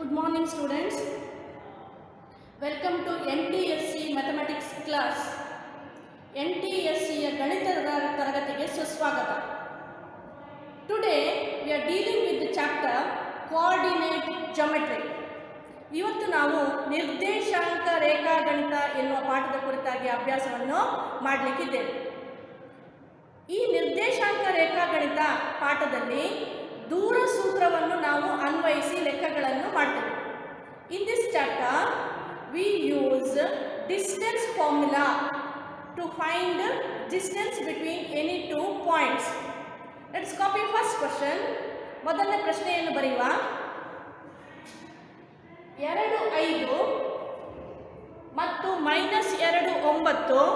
Good morning students. Welcome to NTSC Mathematics class. NTSC ಗಣಿತದ ತರಗತಿಗೆ ಸುಸ್ವಾಗತ. Today we are dealing with the chapter Coordinate Geometry. ಇವತ್ತು ನಾವು ನಿರ್ದೇಶಾಂಕ ರೇಖಾಗಣಿತ ಎನ್ನುವ ಪಾಠದ ಕುರಿತಾಗಿ ಅಭ್ಯಾಸವನ್ನು ಮಾಡಲಿಕ್ಕಿದ್ದೇವೆ. ಈ ನಿರ್ದೇಶಾಂಕ ರೇಖಾಗಣಿತ ಪಾಠದಲ್ಲಿ ದೂರ ಸೂತ್ರವನ್ನು ನಾವು ಅನ್ವಯಿಸಿ ಲೆಕ್ಕಗಳನ್ನು ಮಾಡ್ತೇವೆ. In this chapter we use distance formula to find distance between any two points. Let's copy first question. ಮೊದಲನೇ ಪ್ರಶ್ನೆಯನ್ನು ಬರೆಯುವ. 2 5 ಮತ್ತು -2 9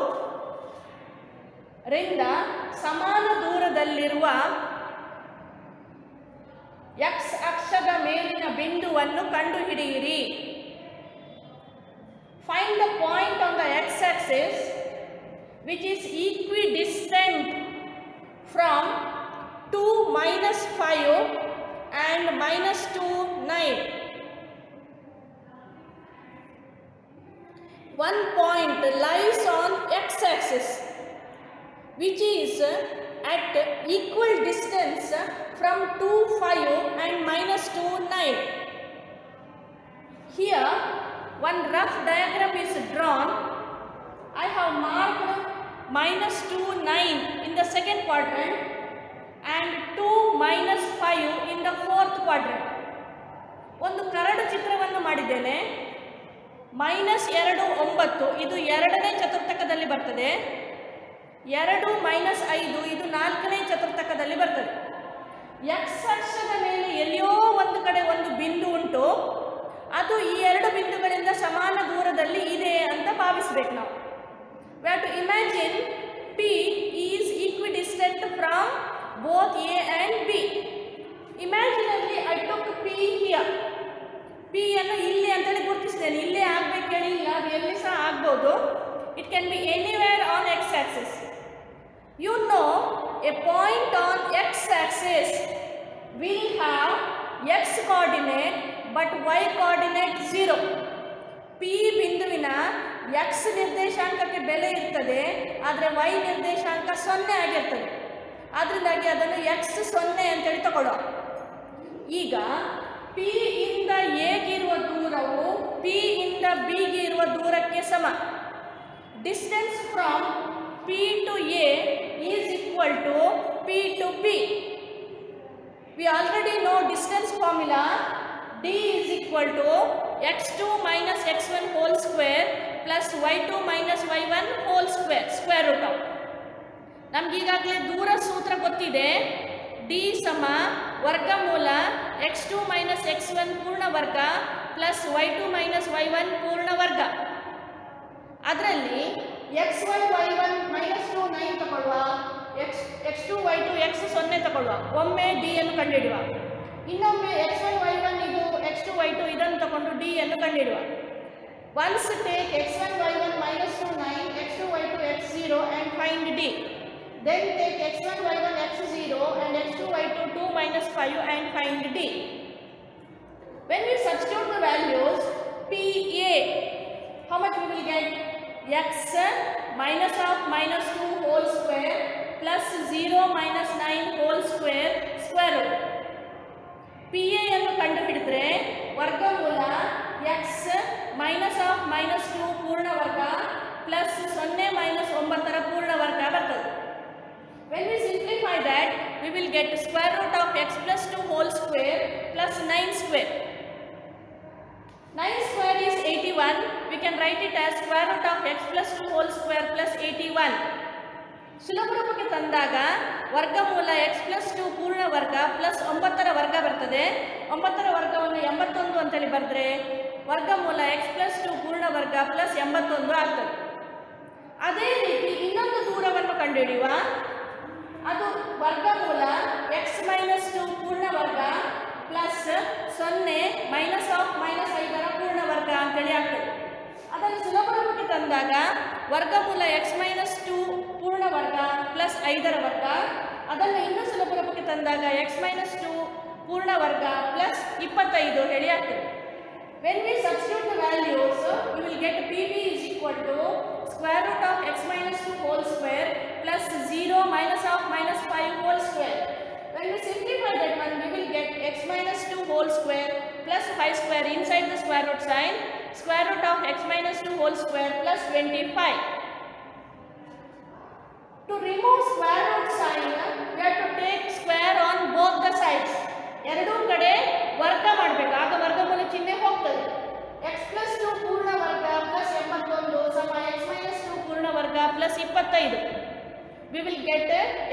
ರಿಂದ ಸಮಾನ ದೂರದಲ್ಲಿರುವ x ಅಕ್ಷದ ಮೇಲಿನ ಬಿಂದುವನ್ನು ಕಂಡುಹಿಡಿಯಿರಿ. Find the point on the x-axis which is equidistant from 2 - 5 and -2 9. One point lies on x-axis which is at equal distance from 2 5 and -2 9. Here one rough diagram is drawn. I have marked -2 9 in the second quadrant and 2 - 5 in the fourth quadrant. ಒಂದು curd ಚಿತ್ರವನ್ನು ಮಾಡಿದ್ದೇನೆ. -2 9 ಇದು ಎರಡನೇ ಚತುರ್ಥಕದಲ್ಲಿ ಬರ್ತದೆ. 2 - 5 ಇದು ನಾಲ್ಕನೇ ಚತುರ್ಥಕದಲ್ಲಿ ಬರ್ತದೆ. x ಅಕ್ಷದ ಮೇಲೆ ಎಲ್ಲಿಯೋ ಒಂದು ಕಡೆ ಒಂದು ಬಿಂದು ಉಂಟು. ಅದು ಈ ಎರಡು ಬಿಂದುಗಳಿಂದ ಸಮಾನ ದೂರದಲ್ಲಿ ಇದೆ ಅಂತ ಭಾವಿಸಬೇಕು ನಾವು. We have to imagine P is equidistant from both A and B. Imaginarily I took P here. P ಅನ್ನು ಇಲ್ಲಿ ಅಂತೇಳಿ ಗುರುತಿಸಿದ್ದೇನೆ. ಇಲ್ಲೇ ಆಗ್ಬೇಕು ಹೇಳಿಲ್ಲ, ಅದು ಎಲ್ಲಿ ಸಹ ಆಗ್ಬೋದು. It can be anywhere on x-axis. You know a point on x-axis will have x coordinate but y coordinate 0. P ಬಿಂದುವಿನ x ನಿರ್ದೇಶಾಂಕಕ್ಕೆ ಬೆಲೆ ಇರ್ತದೆ, ಆದರೆ y ನಿರ್ದೇಶಾಂಕ 0 ಆಗಿರ್ತದೆ. ಅದರಿಂದಾಗಿ ಅದನ್ನು x 0 ಅಂತೇಳಿ ತಗೊಳ್ಳೋ. ಈಗ P ಇಂದ A ಗಿರುವ ದೂರವು P ಇಂದ B ಗೆ ಇರುವ ದೂರಕ್ಕೆ ಸಮ. Distance from P to A is equal to P to P. We already know distance formula. D is equal to x2 - x1 whole square plus y2 - y1 whole square root of. ನಮ್ಗೆ ಈಗಾಗಲೇ ದೂರ ಸೂತ್ರ ಗೊತ್ತಿದೆ. D ಸಮ ವರ್ಗಮೂಲ x2 - x1 ಪೂರ್ಣ ವರ್ಗ plus y2 - y1 ಪೂರ್ಣ ವರ್ಗ. ಅದರಲ್ಲಿ xy y1 -2 9 ತಗೊಳ್ಳುವ, x2 y2 x 0 ತಗೊಳ್ಳುವ. ಒಮ್ಮೆ d ಅನ್ನು ಕಂಡುಹಿಡಿಯುವ. ಇನ್ನೊಮ್ಮೆ xy y1 ಇದು x2 y2 ಇದನ್ನು ತಗೊಂಡು d ಅನ್ನು ಕಂಡುಹಿಡಿಯುವ. Once take x1 y1 -2 9 x2 y2 x 0 and find d. Then take x1 y1 x 0 and x2 y2 2 - 5 and find d. When we substitute the values PA, how much we will get? X minus of -2 whole square plus 0 - 9 whole square root. PA ಅನ್ನು ಕಂಡುಹಿಡಿದ್ರೆ ವರ್ಗಮೂಲ x minus of -2 ಪೂರ್ಣ ವರ್ಗ plus 0 - 9 ಪೂರ್ಣ ವರ್ಗ ಬರ್ತದೆ. When we simplify that, we will get square root of x plus 2 whole square plus 9 square. 9 square is 81. We can write it as square root of x plus 2 whole square plus 81. ಸುಲಭ ರೂಪಕ್ಕೆ ತಂದಾಗ ವರ್ಗಮೂಲ x plus 2 ಪೂರ್ಣ ವರ್ಗ plus 9 ವರ್ಗ ಬರ್ತದೆ. 9 ವರ್ಗವನ್ನು 81 ಅಂತೇಳಿ ಬರೆದ್ರೆ ವರ್ಗಮೂಲ x plus 2 ಪೂರ್ಣ ವರ್ಗ ಪ್ಲಸ್ 81 ಆಗ್ತದೆ. ಅದೇ ರೀತಿ ಇನ್ನೊಂದು ದೂರವನ್ನು ಕಂಡುಹಿಡಿಯುವ. ಅದು ವರ್ಗಮೂಲ x - 2 ಪೂರ್ಣ ವರ್ಗ ಪ್ಲಸ್ 0 ಮೈನಸ್ ಆಫ್ -5 ಪೂರ್ಣ ವರ್ಗ ಅಂತೇಳಿ ಆಗ್ತದೆ. ಅದನ್ನು ಸುಲಭ ರೂಪಕ್ಕೆ ತಂದಾಗ ವರ್ಗಮೂಲ x - 2 ಪೂರ್ಣ ವರ್ಗ ಪ್ಲಸ್ 5 ವರ್ಗ. ಅದನ್ನು ಇನ್ನೂ ಸುಲಭ ರೂಪಕ್ಕೆ ತಂದಾಗ x - 2 ಪೂರ್ಣ ವರ್ಗ ಪ್ಲಸ್ 25 ಹೇಳಿ ಆಗ್ತದೆ. When we substitute the values, we will get PV is equal to square root of x minus 2 whole square plus 0 minus of minus 5 whole square. When we simplify that one, we will get x minus 2 whole square plus 5 square inside the square root sign, square root of x minus 2 whole square plus 25. To remove square root sign, we have to take square on both the sides. ಎರಡೂ ಕಡೆ ವರ್ಗ ಮಾಡಬೇಕು, ಆಗ ವರ್ಗಮೂಲ ಚಿಹ್ನೆ ಹೋಗ್ತದೆ. x plus 2 ಪೂರ್ಣ ವರ್ಗ plus 81 ಸಮ x minus 2 ಪೂರ್ಣ ವರ್ಗ plus 25. We will get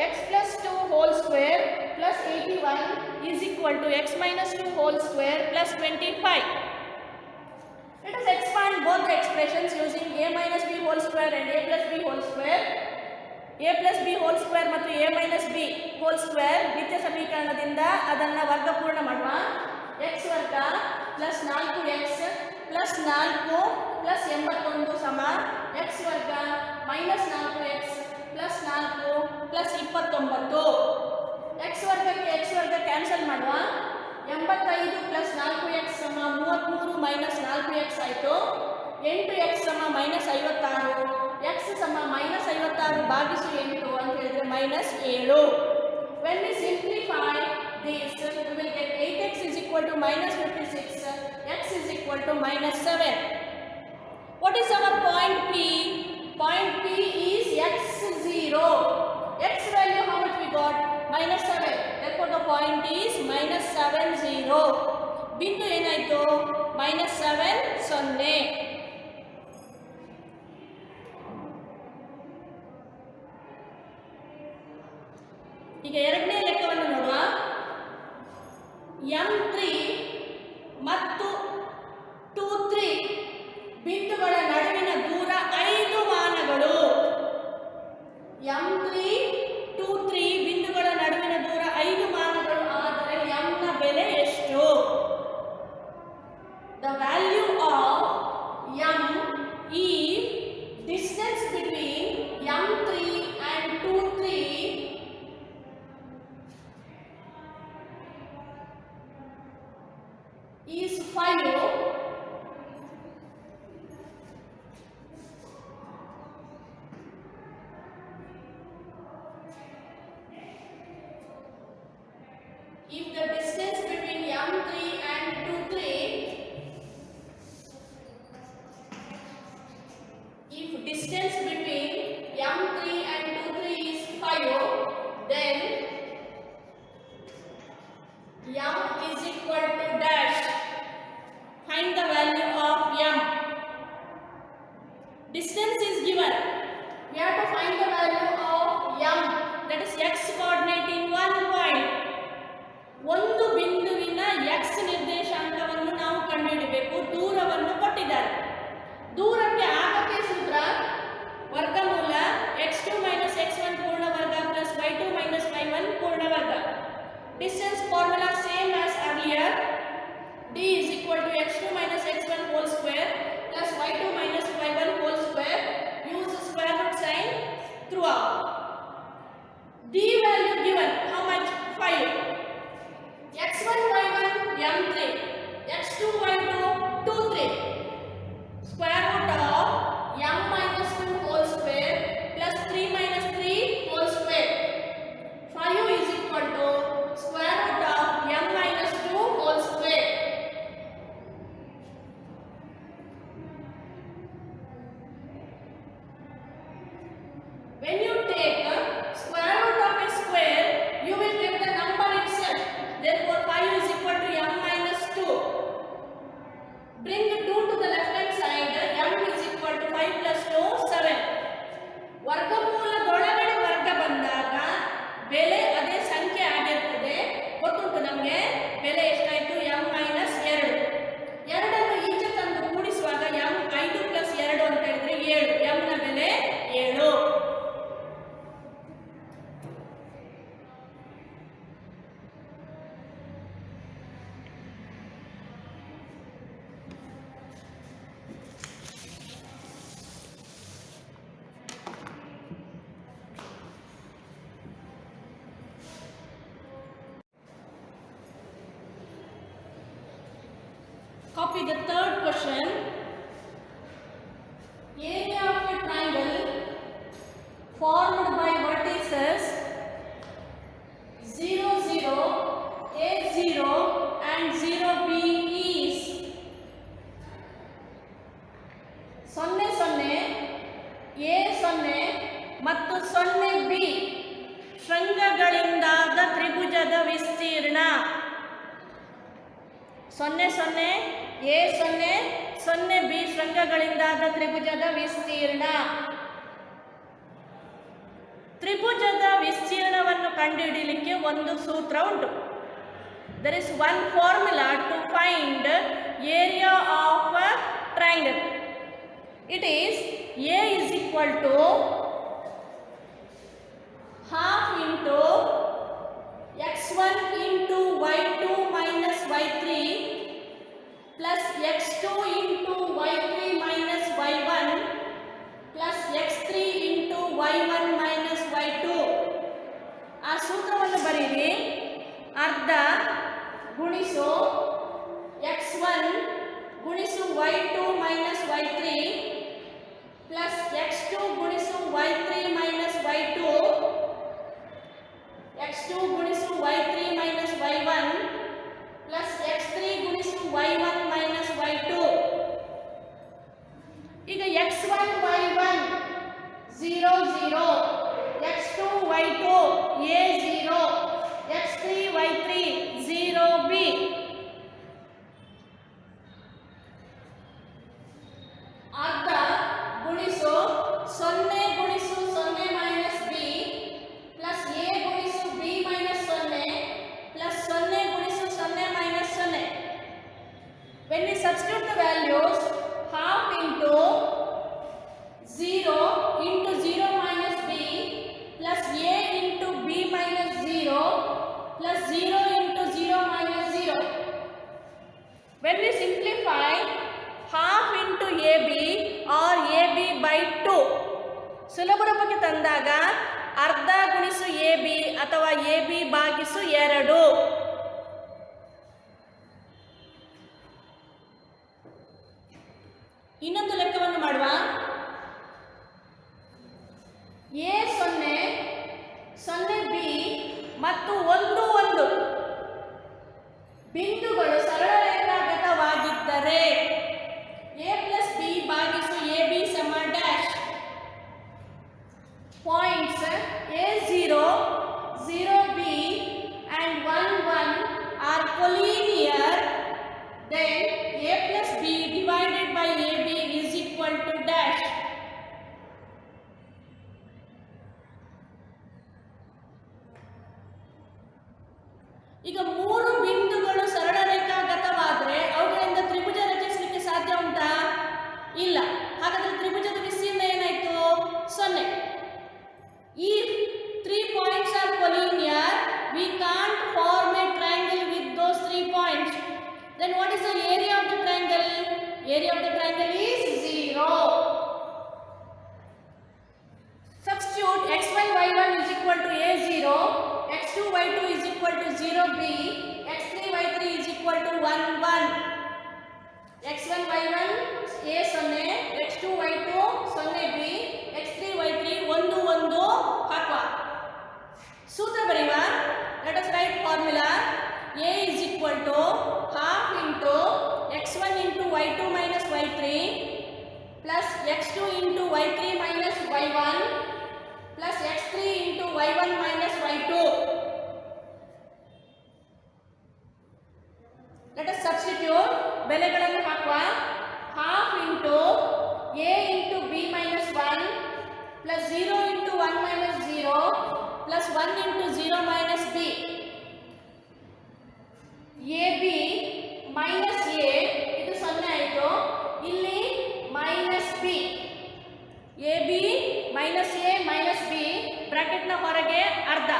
x plus 2 whole square plus 81 is equal to x minus 2 whole square plus 25. Let us expand both the expressions using a minus b whole square and a plus b whole square. a plus b whole square ಮತ್ತು a minus b whole square ನಿತ್ಯ ಸಮೀಕರಣದಿಂದ ಅದನ್ನು ವರ್ಗಪೂರ್ಣ ಮಾಡುವ. x ವರ್ಗ plus 4x plus 4 plus 81 ಸಮ x ವರ್ಗ minus 4x plus 4 plus 29. x ವರ್ಗಕ್ಕೆ x ವರ್ಗ ಕ್ಯಾನ್ಸಲ್ ಮಾಡುವ. 85 ಪ್ಲಸ್ 4x ಸಮ 33 ಮೈನಸ್ 4x ಆಯಿತು. 8x ಸಮ ಮೈನಸ್ 56, x ಸಮ ಮೈನಸ್ 56 ಭಾಗಿಸು 8 ಅಂತ ಹೇಳಿದ್ರೆ minus 7. When we simplify this, we will get 8x is equal to minus 56, x is equal to minus 7. What is our point P? Point P is x0. X value how much we got? Minus 7. Therefore the point is minus 70. ಬಿಂದು ಏನಾಯಿತು? minus 7 0. ಈಗ ಎರಡನೇ ಲೆಕ್ಕವನ್ನು ನೋಡುವ. m3 ಮತ್ತು 23 ಬಿಂದುಗಳ ನಡುವಿನ ದೂರ 5 ಮಾನಗಳು. m3 23 ಬಿಂದುಗಳ ನಡುವಿನ ದೂರ 5 ಮಾನಗಳು ಆದರೆ m ನ ಬೆಲೆ ಎಷ್ಟು? The value of m is distance between m3 and 23 is 5. If the distance between m3 and 23, if distance between m3 and 23 is 5, then m is equal to dash. Find the value of m. Distance is given. We have to find the value of m, that is x coordinate in one point. ಒಂದು ಬಿಂದುವಿನ x ನಿರ್ದೇಶಾಂಕವನ್ನು ನಾವು ಕಂಡುಹಿಡಿಯಬೇಕು. ದೂರವನ್ನು ಕೊಟ್ಟಿದ್ದಾರೆ. ದೂರಕ್ಕೆ ಆಗಕ್ಕೆ ಸೂತ್ರ ವರ್ಗಮೂಲ x2 minus x1 ಪೂರ್ಣ ವರ್ಗ plus y2 minus y1 ಪೂರ್ಣ ವರ್ಗ. Distance formula same as earlier. D is equal to x2 minus x1 whole square plus y2 minus y1 whole square. Use the square root sign throughout. D value given how much? 5. x1 y1 m3, x2 y2 23. Square root of m minus 2 whole square plus 3 minus 3 whole square. 5 is equal to square root of m minus 2 whole square. When you take square root of a square, Copy the third question. Area of a triangle formed by vertices 0, 0, A 0 and 0B is 0, 0, A 0 ಮತ್ತು 0B ಶೃಂಗಗಳಿಂದಾದ ತ್ರಿಭುಜದ ವಿಸ್ತೀರ್ಣ. 0, 0, A 0, 0B ಶೃಂಗಗಳಿಂದಾದ ತ್ರಿಭುಜದ ವಿಸ್ತೀರ್ಣ. ತ್ರಿಭುಜದ ವಿಸ್ತೀರ್ಣವನ್ನು ಕಂಡುಹಿಡಿಯಲಿಕ್ಕೆ ಒಂದು ಸೂತ್ರ ಉಂಟು. There is one formula to find area of a triangle. It is A is equal to half into x1 into y2 minus y3 plus x2 into y3 minus y1 plus x3 into y1 minus y2. ಆ ಸೂತ್ರವನ್ನು ಬರೀರಿ. ಅರ್ಧ ಗುಣಿಸು x1 ಗುಣಿಸು y2 minus y3 plus x2 ಗುಣಿಸು y3 minus y2 x2 ಗುಣಿಸು y3 minus y1 plus x3 ಗುಣಿಸು y1 minus y2. ಈಗ x1 y1 0 0, x2 y2 a 0, x3 y3 0b. ಅರ್ಧ ಗುಣಿಸು 0 ಗುಣಿಸು 0 minus b plus a ಗುಣಿಸು b minus 0 plus 0 ಗುಣಿಸು 0 minus 0. When we substitute the values, half into 0 into 0 minus b plus a into b minus 0 plus 0 into 0 minus 0. When we simplify, half into ab or ab by 2 ಸುಲಭ ರೂಪಕ್ಕೆ ತಂದಾಗ ಅರ್ಧ ಗುಣಿಸು ab ಅಥವಾ ab ಭಾಗಿಸು 2. ಇನ್ನೊಂದು ಲೆಕ್ಕವನ್ನು ಮಾಡುವ. a 0, 0b ಮತ್ತು 1 1 ಬಿಂದುಗಳು ಸರಳ ರೇಖಾಗತವಾಗಿದ್ದರೆ a plus b ಭಾಗಿಸು ab ಸಮ dash. Points a0, 0b and 1 1 are collinear, then a plus b divided by ab is equal to dash. ಈಗ 3 ಬಿಂದುಗಳು ಸರಳ ರೇಖಾಗತವಾದರೆ ಅವುಗಳಿಂದ ತ್ರಿಭುಜ ರಚಿಸಲಿಕ್ಕೆ ಸಾಧ್ಯ ಉಂಟಾ? ಇಲ್ಲ. ಹಾಗಾದ್ರೆ ತ್ರಿಭುಜದ ವಿಸ್ತೀರ್ಣ ಏನಾಯ್ತು? 0. If 3 points are collinear, we can't form a triangle with those 3 points. Then what is the area of the triangle? Area of the triangle is 0. Substitute x1 y1 is equal to a0, x2 y2 is equal to 0b, x3 y3 is equal to 1 1. x1 y1 a 0, x2 y2 0b, x3 y3 1 1 ಹಾಕುವ. ಸೂತ್ರ ಬರೆಯುವ. Let us write formula. A is equal to half into x1 into y2 minus y3 plus x2 into y3 minus y1 plus x3 into y1 minus y2. Let us substitute. ಬೆಲೆಗಳನ್ನು ಹಾಕುವ. half into a into b minus 1 plus 0 into 1 minus 0 plus 1 into 0 minus b. ab minus a ಇದು 0 ಆಯಿತು. ಇಲ್ಲಿ minus b. ab minus a minus b ಬ್ರಾಕೆಟ್ನ ಹೊರಗೆ ಅರ್ಧ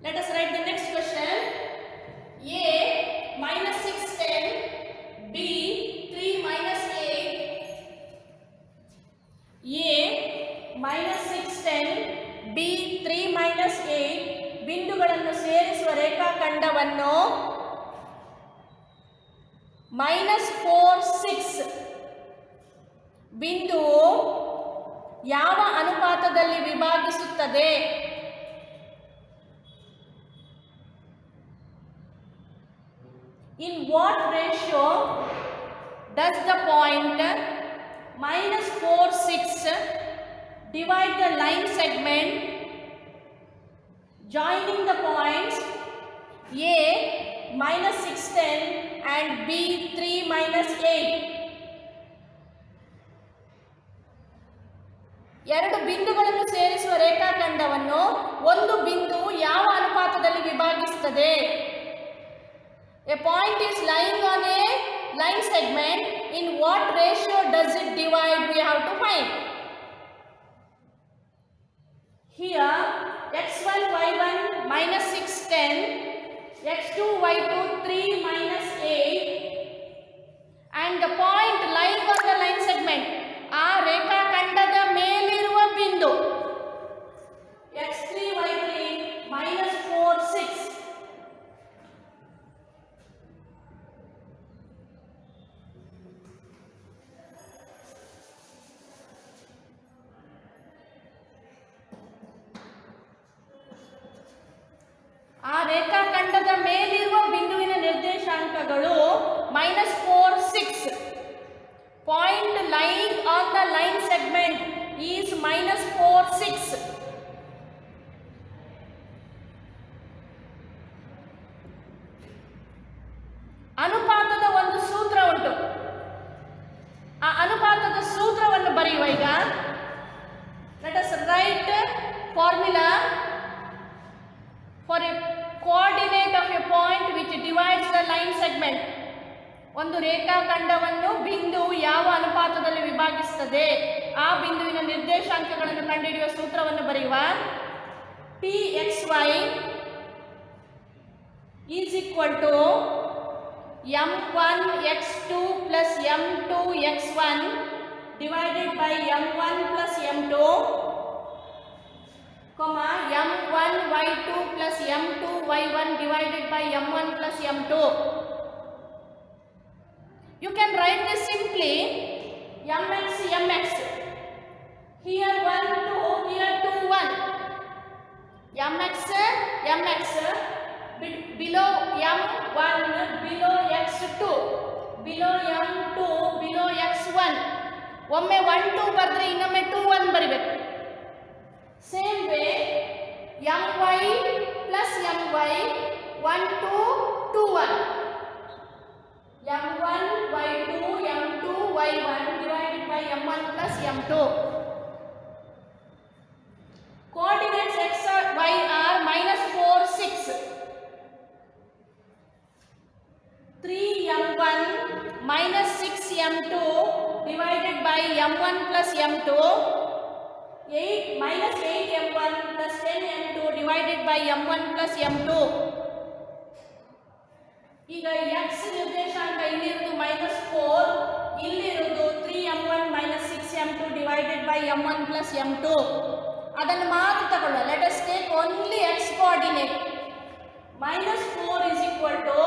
Let us write the next question. A minus 6 10, B 3 minus 8. A minus 6 10, B 3 minus 8 ಬಿಂದುಗಳನ್ನು ಸೇರಿಸುವ ರೇಖಾಖಂಡವನ್ನು -4 6 ಬಿಂದುವು ಯಾವ ಅನುಪಾತದಲ್ಲಿ ವಿಭಾಗಿಸುತ್ತದೆ? In what ratio does the point -4 6 divide the line segment joining the points A -6 10 and B 3 minus 8? ಎರಡು ಬಿಂದುಗಳನ್ನು ಸೇರಿಸುವ ರೇಖಾಖಂಡವನ್ನು ಒಂದು ಬಿಂದು ಯಾವ ಅನುಪಾತದಲ್ಲಿ ವಿಭಾಗಿಸುತ್ತದೆ? A point is lying on a line segment. In what ratio does it divide? We have to find. Here x1 y1 minus 6 10, x2 y2 3 minus 8, and the point lying on the line segment, ಆ ರೇಖಾಖಂಡದ ಮೇಲಿರುವ ಬಿಂದು x3 y3 minus 4 6. ಆ ರೇಖಾಖಂಡದ ಮೇಲಿರುವ ಬಿಂದುವಿನ ನಿರ್ದೇಶಾಂಕಗಳು -4 6. Point lying on the line segment is -4 6. ಅನುಪಾತದ ಒಂದು ಸೂತ್ರ ಉಂಟು. ಆ ಅನುಪಾತದ ಸೂತ್ರವನ್ನು ಬರೆಯುವ ಈಗ. Let us write formula for a coordinate of a point which divides the line segment. ಒಂದು ರೇಖಾಖಂಡವನ್ನು ಬಿಂದು ಯಾವ ಅನುಪಾತದಲ್ಲಿ ವಿಭಾಗಿಸುತ್ತದೆ ಆ ಬಿಂದುವಿನ ನಿರ್ದೇಶಾಂಕಗಳನ್ನು ಕಂಡುಹಿಡಿಯುವ ಸೂತ್ರವನ್ನು ಬರೆಯುವ. Pxy is equal to m1 x2 plus m2 x1 divided by m1 plus m2, m1 y2 plus m2 y1 divided by m1 plus m2. You can write this simply mx mx. Here 1 2, here 2 1. mx mx below m1 below x2 below m2 below x1. ಒಮ್ಮೆ 1 2 ಬರೆದ್ರೆ ಇನ್ನೊಮ್ಮೆ 2 1 ಬರಿಬೇಕು. Same way my plus my 1 2 2 1. m1 y2 m2 y1 divided by m1 plus m2. Coordinates x or y are -4 6. 3m1 minus 6m2 divided by m1 plus m2. 8 minus 8m1 plus 10m2 divided by m1 plus m2. ಈಗ x ನಿರ್ದೇಶಾಂಕ ಇಲ್ಲಿರುವುದು -4, ಇಲ್ಲಿರುವುದು 3m1 minus 6m2 divided by m1 plus m2. ಅದನ್ನು ಮಾತ್ರ ತಗೊಳ್ಳುವ. Let us take only x coordinate. -4 is equal to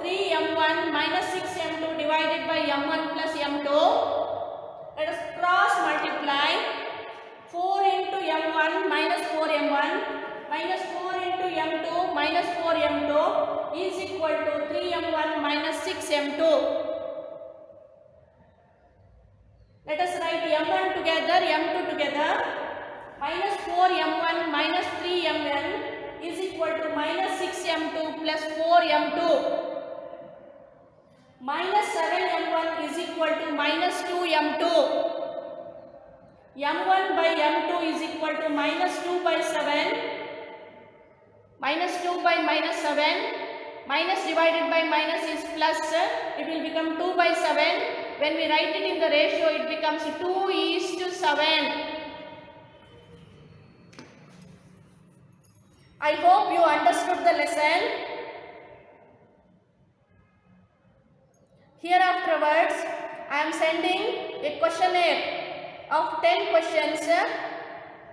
3m1 minus 6m2 divided by m1 plus m2. Let us cross multiply. 4 into m1 minus 4m1 minus 4 into m2 minus 4m2 is equal to 3m1 minus 6m2. Let us write m1 together, m2 together. Minus 4m1 minus 3m1 is equal to minus 6m2 plus 4m2. Minus 7m1 is equal to minus 2m2. m1 by m2 is equal to minus 2 by 7. Minus 2 by minus 7. Minus divided by minus is plus. It will become 2 by 7. When we write it in the ratio, it becomes 2:7. I hope you understood the lesson. Here afterwards, I am sending a questionnaire of 10 questions.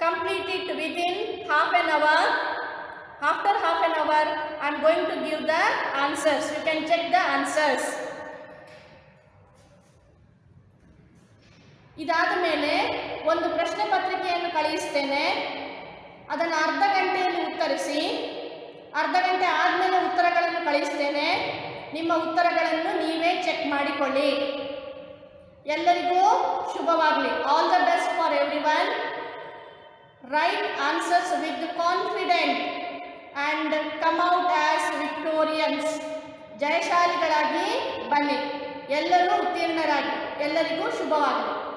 Complete it within half an hour. After half an hour, I am going to give the answers. You can check the answers. ಇದಾದ ಮೇಲೆ ಒಂದು ಪ್ರಶ್ನೆ ಪತ್ರಿಕೆಯನ್ನು ಕಳುಹಿಸ್ತೇನೆ. ಅದನ್ನು ಅರ್ಧ ಗಂಟೆಯಲ್ಲಿ ಉತ್ತರಿಸಿ. ಅರ್ಧ ಗಂಟೆ ಆದಮೇಲೆ ಉತ್ತರಗಳನ್ನು ಕಳುಹಿಸ್ತೇನೆ. ನಿಮ್ಮ ಉತ್ತರಗಳನ್ನು ನೀವೇ ಚೆಕ್ ಮಾಡಿಕೊಳ್ಳಿ. ಎಲ್ಲರಿಗೂ ಶುಭವಾಗಲಿ. All the best for everyone. Write answers with confident and come out as Victorians. ಜಯಶಾಲಿಗಳಾಗಿ ಬನ್ನಿ. ಎಲ್ಲರೂ ಉತ್ತೀರ್ಣರಾಗಿ. ಎಲ್ಲರಿಗೂ ಶುಭವಾಗಲಿ.